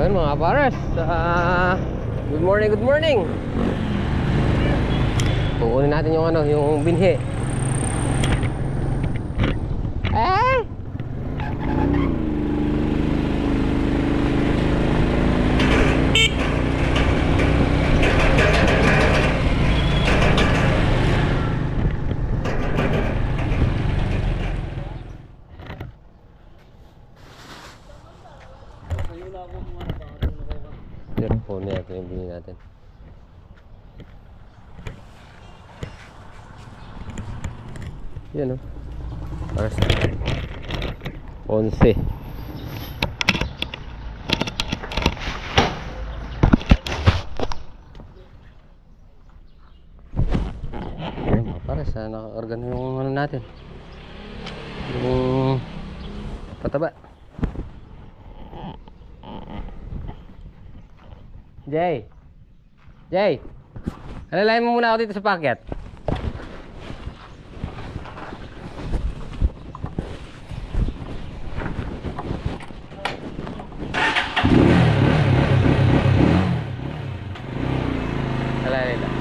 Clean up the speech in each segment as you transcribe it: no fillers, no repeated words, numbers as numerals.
Ayan mga pares, good morning, good morning. Kukunin natin yung ano, yung binhi. Kunin natin yung binhi natin. Yan o, pares 11. Pares nakakarga na yung ano natin, yung pataba. Jay, alalayan mo muna ako dito sa packet. Alalayan lang.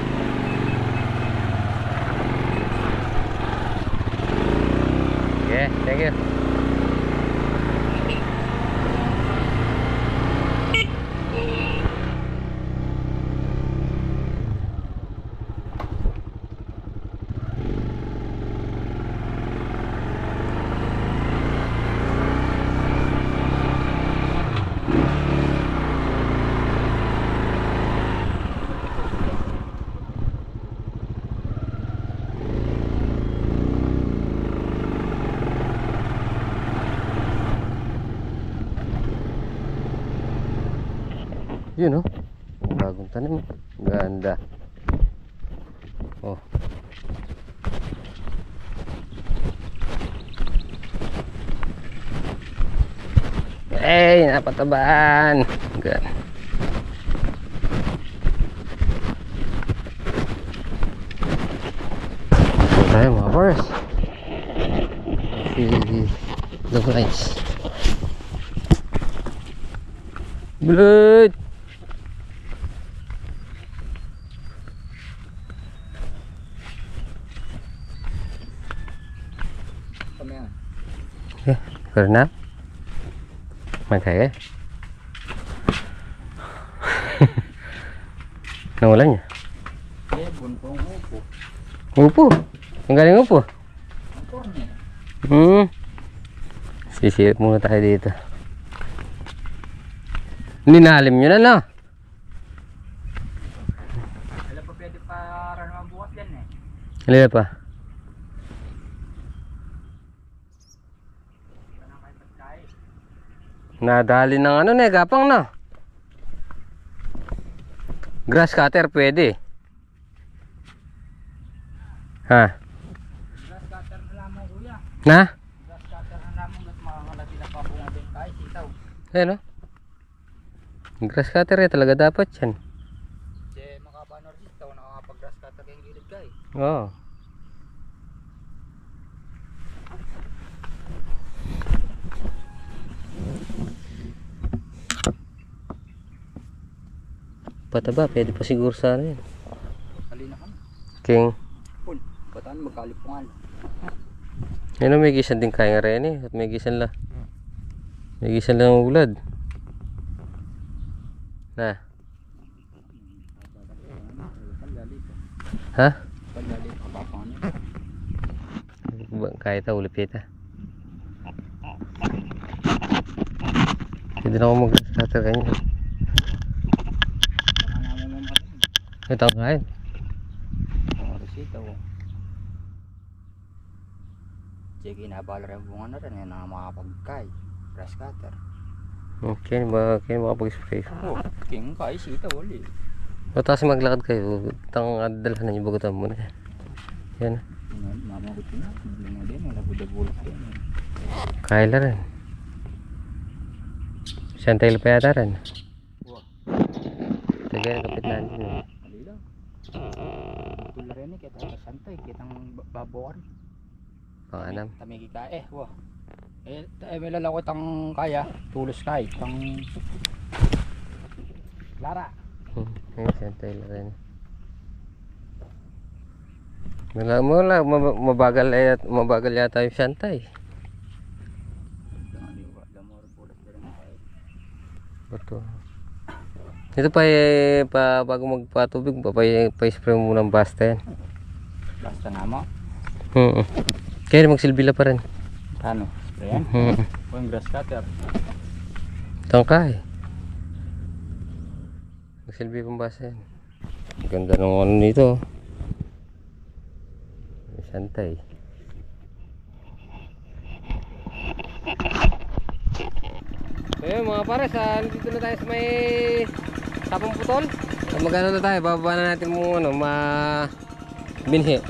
Okay, thank you. Yun oh, bagong tanim, ganda. Oh, napatabaan. Ganda. Tayo mga boys, the guys, blood. Karena makanya nawalannya upo ang galing upo. Sisilip muna tayo dito. Ninalim nyo na no? Alam pa pwede para naman bukas yan eh. Halika pa. Nadali ng ano na, gapang na. Grass cutter pwede. Ha? Grass cutter na lamang kuya. Na? Grass cutter na lamang at makakalati na pa bunga din kahit sitaw. Ayan o. Grass cutter eh, talaga dapat yan. Kasi makabanor sitaw, nakakapag grass cutter kayong gilid guys. Oo. Pataba, pwede pa siguro sa ano yan. Halina ka na. King. Pun, bataan magkalipungan. Yan o, may gisan din kaya nga rin eh. At may gisan lang. May gisan lang ang ulad. Na. Ha? Paglalit ka pa pa Kahit na ulipit ha. Pwede na ako mag-starter kanya. Ito ang kain. Sitaw. Sige, nabala rin bunga na rin. Yan ang makapagkay. Grass cutter. Okay, makapag-spray. Oh, king kay sitaw ulit. O tapos maglakad kayo. Itang adalhan na yung bagutan muna. Yan. Mamagot na. Mga din. Wala budabulak din. Kaya na rin. Santay pa yata rin. Tagay, kapit na din. Alila. Tula rin eh. Kita santay. Kitang babukan. Panganam. Tamigi ka eh. Wow. May lalako tang kaya. Tulos kay. Tang Lara. Ayun, Santay Lorena. Wala, mabagal yata yung Santay. Ito. Ito pa bago magpatubig, pa-spray mo muna ng basta yan. Basta nga mo. Kaya magsilbila pa rin. Ano? Sprayan? O yung grass cutter? Tangkay. Magsilbi pang basta yan. Ganda ng ano nito. Santay. So yun mga pares, dito na tayo sa may tapang putol. Magano na tayo, bababa na natin mo ano, binhi.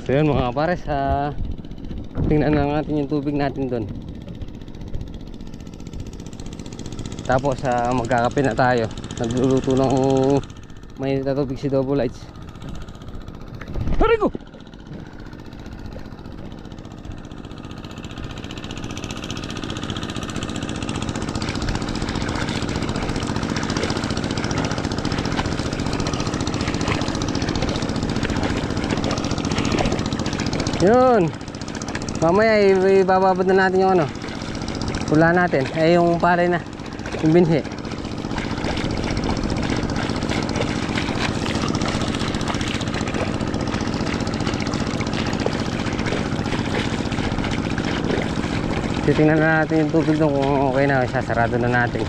So yun mga pares, tingnan na natin yung tubig natin doon. Tapos magkakape na tayo. Nagluluto ng mainit na tubig si Double Lights. Aray ko! Yun. Mamaya ibababad na natin yung ano. Pula natin. Ay yung palay na. Yung binhi. Titingnan na natin yung tubig doon kung okay na. Sasarado na natin.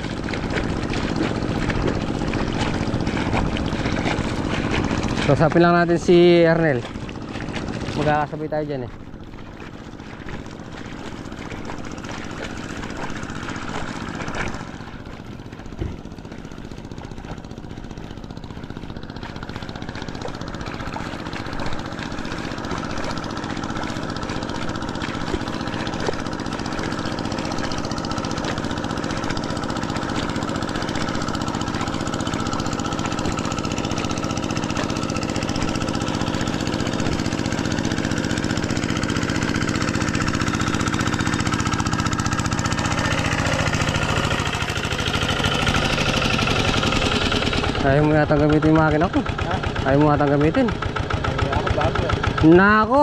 So sapin lang natin si Arnel. Magkakasabay tayo dyan eh. Ayaw mo yata gamitin yung makina ko. Ayaw mo yata gamitin. Ako bago eh. Nako.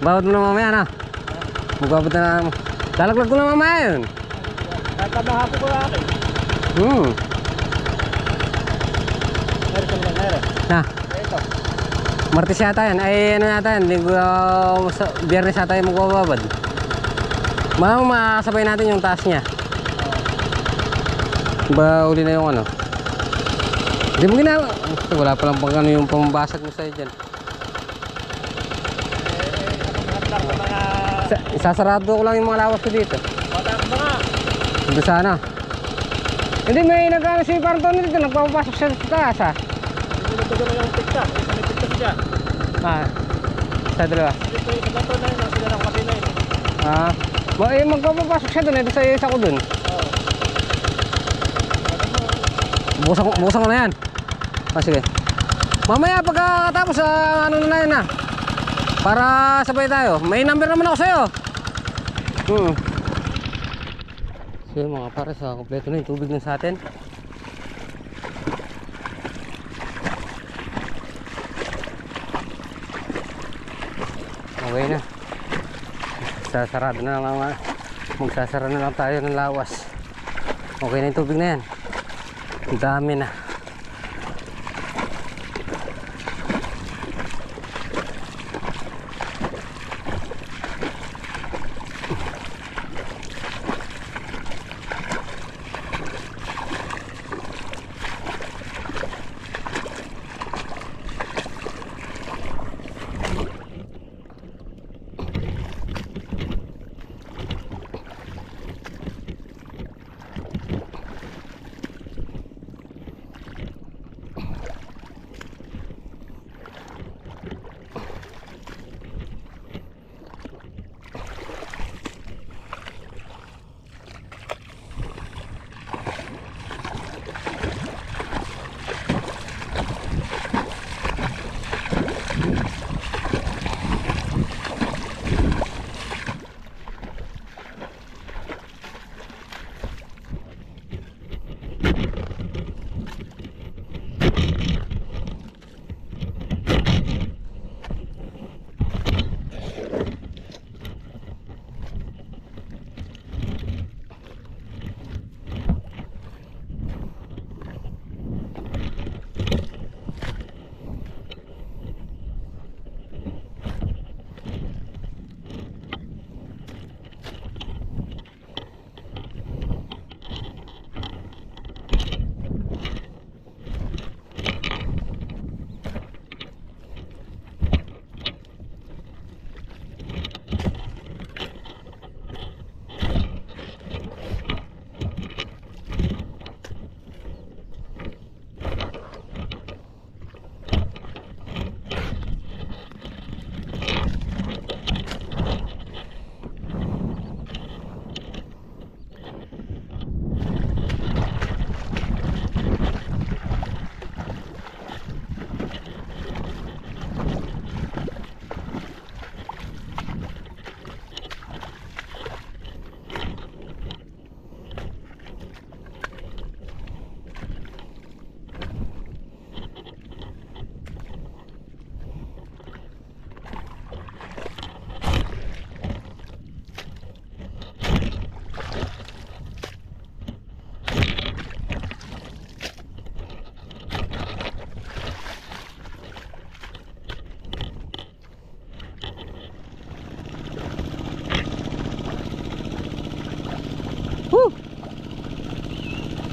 Bawat mo na mamaya na. Magbabot na. Lalaglag ko na mamaya yun. Tatabaha ko ba akin? Meron ka naman meron. Na. Ito. Martes yata yan. Ay ano yata yan. Biyernes yata yung magbababad. Malamang makasabay natin yung taas niya. Ba uli na yung ano. Hindi mo ginawa. Wala pa lang pang ano yung pambasag mo sa'yo dyan. Isasarado ko lang yung mga lawas ko dito. Patak ba nga? Dito sana. Hindi may nag-ano si Parton dito. Nagpapapasok siya sa taas ha. Hindi na ba yung tikta? Isa may tikta siya. Sa dalawa. Ito yung bato na yun. Sila ng kapila yun. Magpapapasok siya dun. Ito sa isa ko dun. Bukasan ko na yan. Sige. Mamaya pagkatapos ano na yun para sabay tayo. May number naman ako sa'yo. So mga pares, kompleto na yung tubig na sa atin. Okay na. Sasarado na lang. Magsasara na lang tayo ng lawas. Okay na yung tubig na yan. Ang dami na.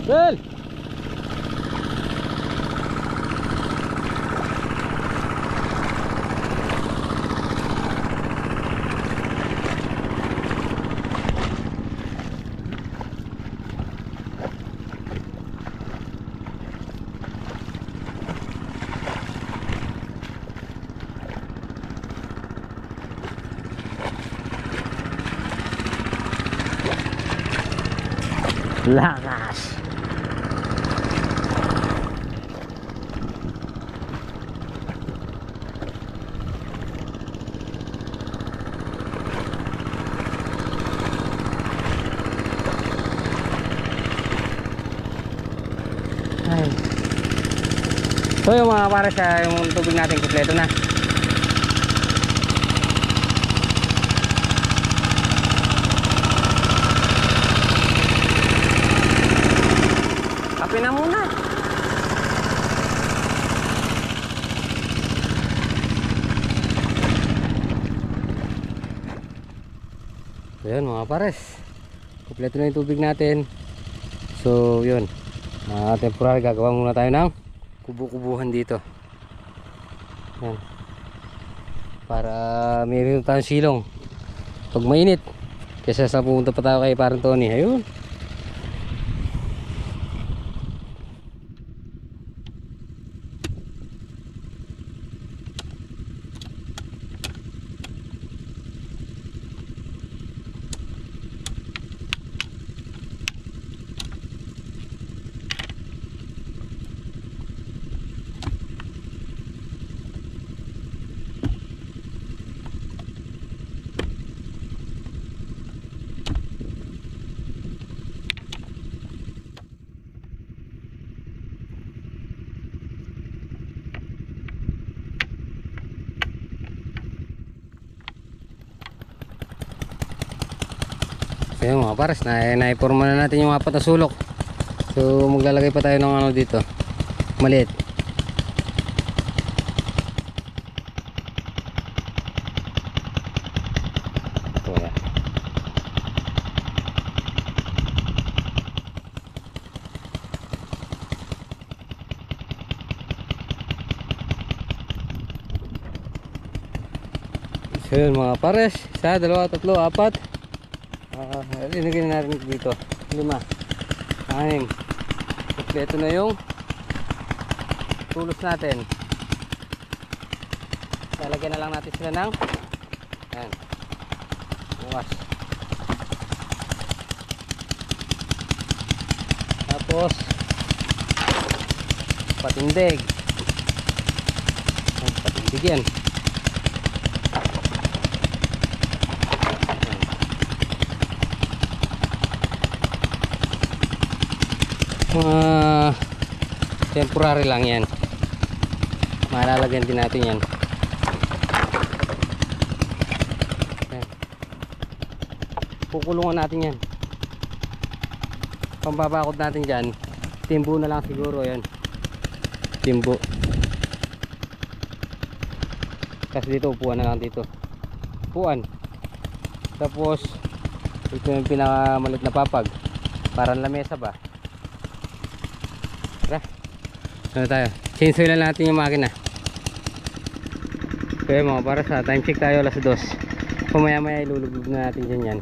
Well! Lakas. Ay. So yung mga para sa yung tubig natin kumpleto na. Kape na muna. Ayan mga pares, kumpleto na yung tubig natin. So yun, temporary gagawa muna tayo ng kubo-kubuhan dito. Ayan. Para mayroon tayong silong pag mainit, kaysa sa pumunta pa tayo kay parang Tony. Ayun. So yun mga pares, naiporma na natin yung 4 na sulok. So maglalagay pa tayo ng ano dito, maliit. So yan. So yun mga pares, 1, 2, 3, 4. Linagyan na natin dito 5, 6. Kompleto na yung tulos natin. Lalagyan na lang natin sila ng ayan, bukas. Tapos patindig. Patindig yan. Temporary lang yan, malalagyan din natin yan. Ayan. Kukulungan natin yan, pambabakod natin dyan. Timbo na lang siguro yan, timbo. Kasi dito upuan na lang dito, upuan. Tapos ito yung pinakamalit na papag, parang lamesa ba. Tara, ano tayo? Chainsaw lang natin yung makina. Okay mga para sa time check tayo, alas 2. Pamaya maya ilulubog na natin dyan yan.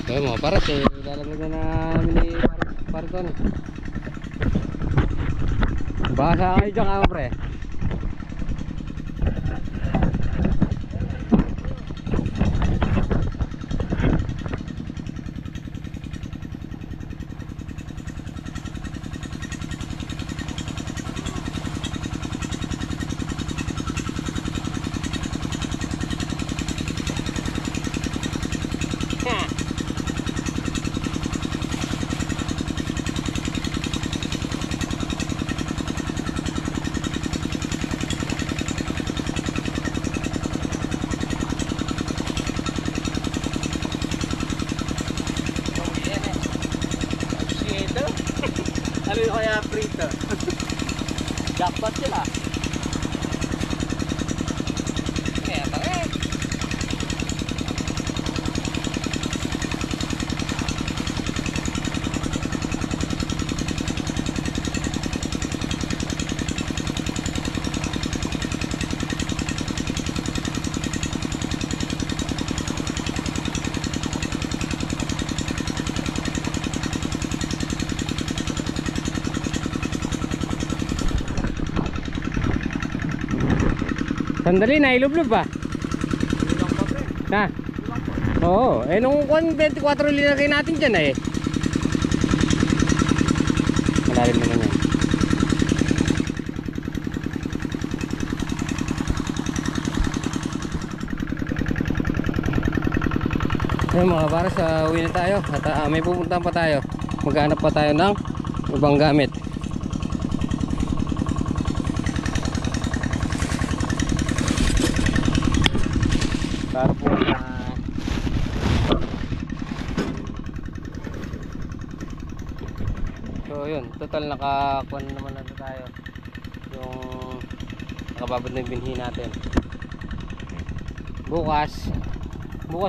Okay mga para sa ilalagay na namin ni Parton. Baka kayo dyan ka pre. Ano yung kaya prito? Jackpot sila. Kaya pa eh. Sandali na, ilublob ba? Ilang pa pre. Ha? Ilang pa. Oo, eh nung 24 linagay natin dyan eh. Malalim naman yan. Ayun mga pares, uwi na tayo at may pupuntahan pa tayo. Maghanap pa tayo ng ibang gamit. Para po so yun, total nakakuha naman na tayo. Yung nakababad na yung binhi natin. Bukas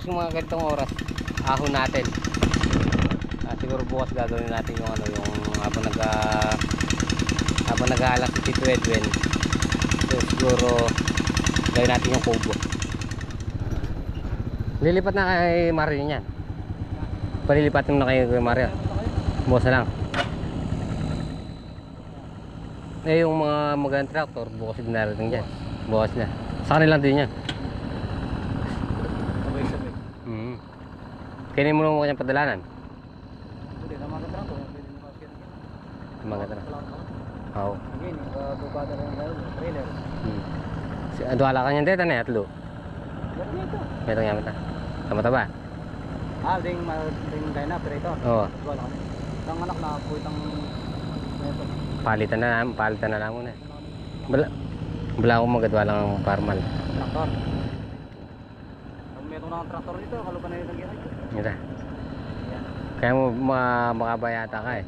yung mga ganitong oras ahon natin. Siguro bukas gagawin natin yung ano, yung habang nag-aalas si Tito Edwin. So siguro gawin natin yung kubo. Lilipat na kay Mario yan. Palilipat mo na kay Mario. Bukas na lang. Eh yung mga magandang tractor bukas din narating dyan. Bukas na. Sa kanila din yan. Sabay-sabay. Kainin mo lang mo kanyang padalanan. Hindi na mga tractor. Pwede na makakita yan. Maganda na. Oo. Again, bubada rin yung trailer. Duwala ka niyang deta na atlo. Ganun ito. Metong yamit na. Tama-taba. Ding dina operator. Oo. Wala kami. Ang anak na po itang ito. Palitan na lang muna. Bala akong magadwa lang ang farmal. Traktor. Ang meron na ang traktor dito, kalupan na yung nagyari. Ito. Kaya mo makabayata ka eh.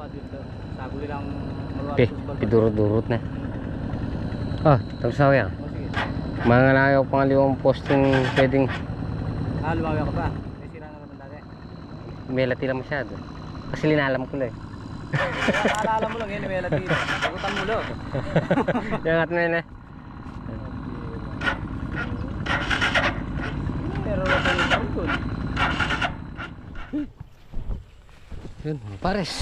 Saguli lang maluwas. Pidurot-durot na. Oh, tapos ako yan. Sige. Mga nakayaw pangaliwang posting pwedeng Lumawi ako pa. May sira na naman dati. melati lang masyado. Kasi linalam ko lang eh. Naalala mo lang yun, may lati. Sagutan mo lo. Yung atin na yun eh. Pero wala yung tarikod. Yun mga pares.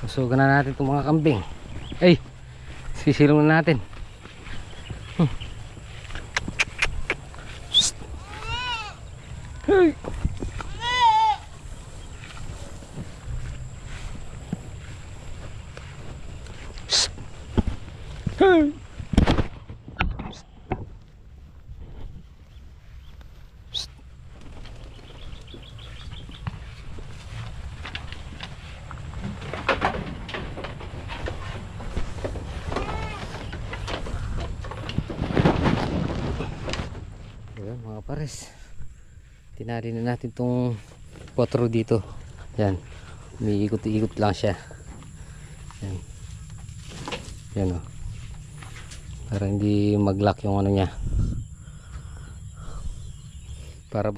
Susugan na natin itong mga kambing. Ay! Sisilong na natin. Hey! Hey! Ayan mga pares, tinari na natin tong potro dito. Yan, umiikot-ikot lang siya. Yan, yan o, para hindi mag-lock yung ano niya, para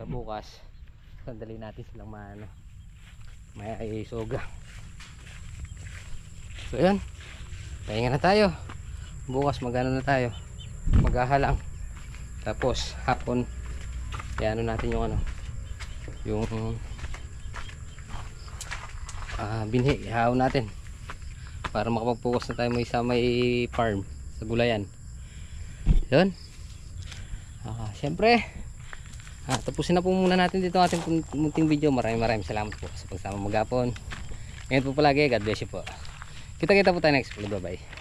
bukas sandali natin silang maano, may isoga. So yan, pahinga na tayo. Bukas magano na tayo, maghahalang. Tapos hapon ano natin yung ano, yung binhi, ihaw natin para makapag-focus na tayo may farm sa gulayan. Yun. Siyempre tapusin na po muna natin dito ang ating munting video. Maraming salamat po sa pagsama maghapon. Ngayon po palagi, God bless you po. Kita-kita po tayo next vlog. Bye bye.